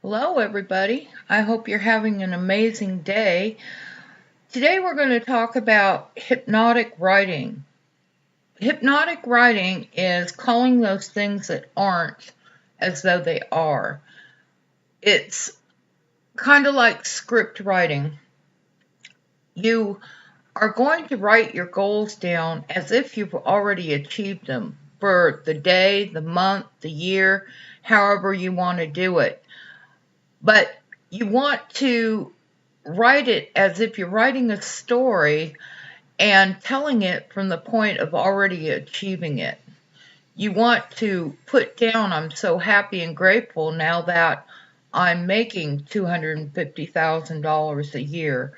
Hello, everybody. I hope you're having an amazing day. Today, we're going to talk about hypnotic writing. Hypnotic writing is calling those things that aren't as though they are. It's kind of like script writing. You are going to write your goals down as if you've already achieved them for the day, the month, the year, however you want to do it. But you want to write it as if you're writing a story and telling it from the point of already achieving it. You want to put down, I'm so happy and grateful now that I'm making $250,000 a year.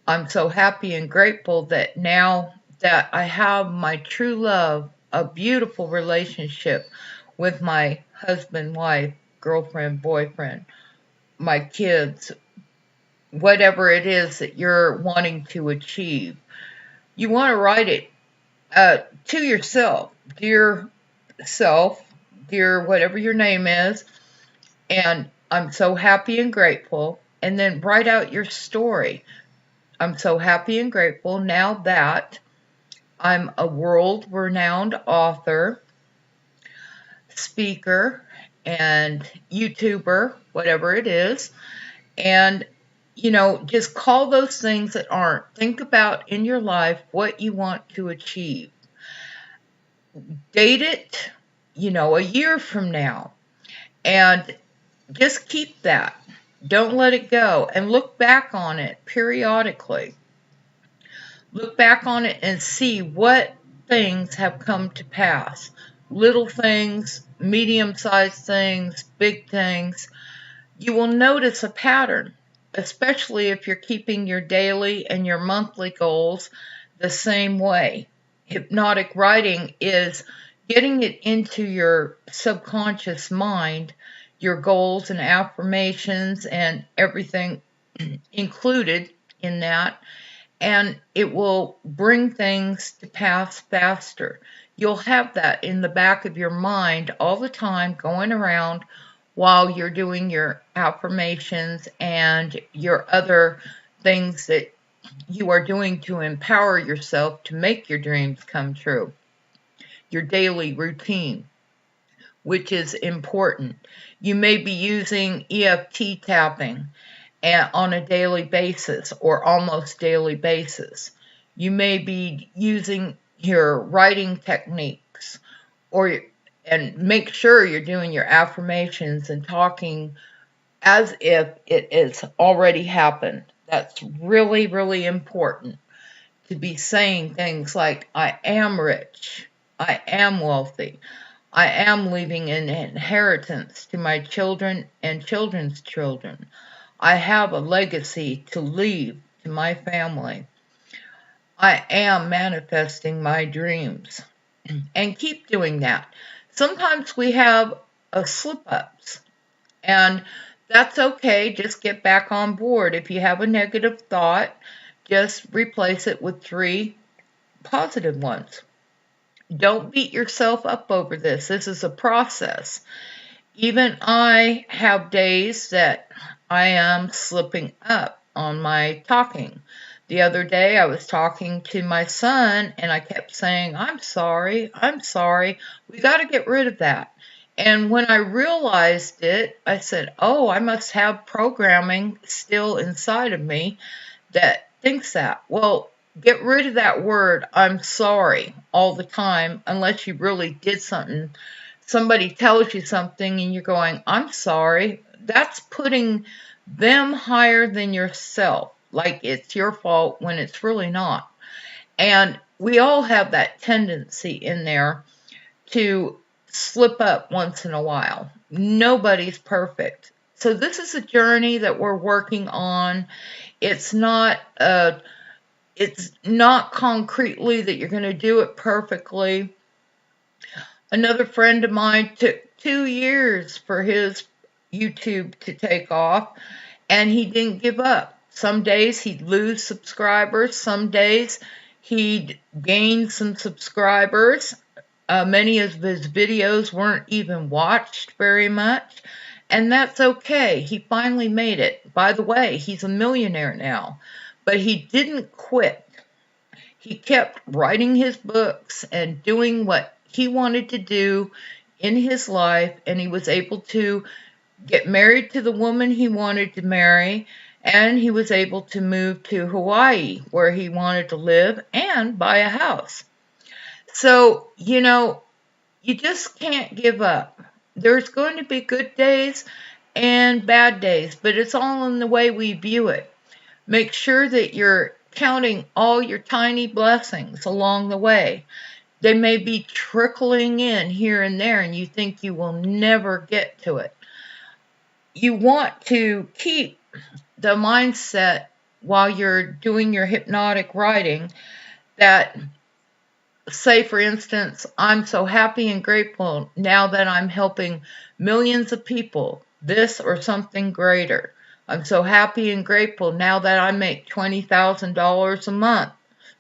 I'm so happy and grateful that now that I have my true love, a beautiful relationship with my husband, wife, girlfriend, boyfriend, my kids, whatever it is that you're wanting to achieve. You want to write it to yourself, dear self, dear whatever your name is, and I'm so happy and grateful. And then write out your story. I'm so happy and grateful now that I'm a world renowned author, speaker, and YouTuber, whatever it is. And just call those things that aren't. Think about in your life what you want to achieve. Date it, a year from now. And just keep that. Don't let it go. And look back on it periodically. Look back on it and see what things have come to pass. Little things, medium-sized things, big things. You will notice a pattern, especially if you're keeping your daily and your monthly goals the same way. Hypnotic writing is getting it into your subconscious mind, your goals and affirmations and everything included in that, and it will bring things to pass faster. You'll have that in the back of your mind all the time going around while you're doing your affirmations and your other things that you are doing to empower yourself to make your dreams come true. Your daily routine, which is important. You may be using EFT tapping on a daily basis or almost daily basis. You may be using your writing techniques and make sure you're doing your affirmations and talking as if it has already happened. That's really, really important to be saying things like, I am rich, I am wealthy, I am leaving an inheritance to my children and children's children. I have a legacy to leave to my family. I am manifesting my dreams. And keep doing that. Sometimes we have slip-ups, and that's okay. Just get back on board. If you have a negative thought, just replace it with 3 positive ones. Don't beat yourself up over this. This is a process. Even I have days that I am slipping up on my talking. The other day I was talking to my son and I kept saying, I'm sorry. We got to get rid of that. And when I realized it, I said, oh, I must have programming still inside of me that thinks that. Well, get rid of that word, I'm sorry, all the time, unless you really did something. Somebody tells you something and you're going, I'm sorry. That's putting them higher than yourself, like it's your fault when it's really not. And we all have that tendency in there to slip up once in a while. Nobody's perfect. So this is a journey that we're working on. It's not concretely that you're going to do it perfectly. Another friend of mine took 2 years for his YouTube to take off, and he didn't give up. Some days he'd lose subscribers. Some days he'd gain some subscribers. Many of his videos weren't even watched very much. And that's okay. He finally made it. By the way, he's a millionaire now. But he didn't quit. He kept writing his books and doing what he wanted to do in his life, and he was able to get married to the woman he wanted to marry, and he was able to move to Hawaii, where he wanted to live, and buy a house. So, you just can't give up. There's going to be good days and bad days, but it's all in the way we view it. Make sure that you're counting all your tiny blessings along the way. They may be trickling in here and there, and you think you will never get to it. You want to keep the mindset while you're doing your hypnotic writing that, say, for instance, I'm so happy and grateful now that I'm helping millions of people, this or something greater. I'm so happy and grateful now that I make $20,000 a month,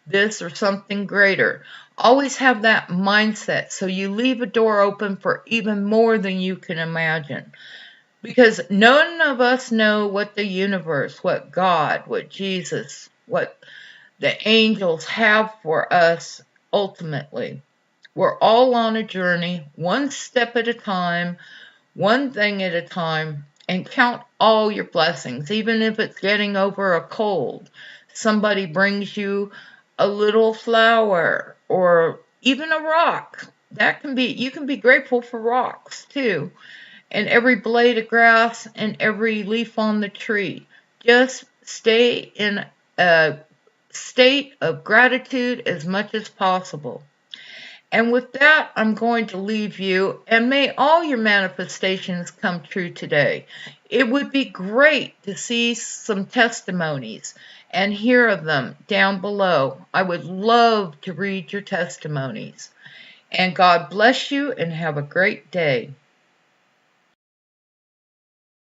this or something greater. Always have that mindset so you leave a door open for even more than you can imagine. Because none of us know what the universe, what God, what Jesus, what the angels have for us ultimately. We're all on a journey, one step at a time, one thing at a time, and count all your blessings, even if it's getting over a cold. Somebody brings you a little flower or even a rock. You can be grateful for rocks too. And every blade of grass and every leaf on the tree. Just stay in a state of gratitude as much as possible. And with that, I'm going to leave you, and may all your manifestations come true today. It would be great to see some testimonies and hear of them down below. I would love to read your testimonies. And God bless you and have a great day.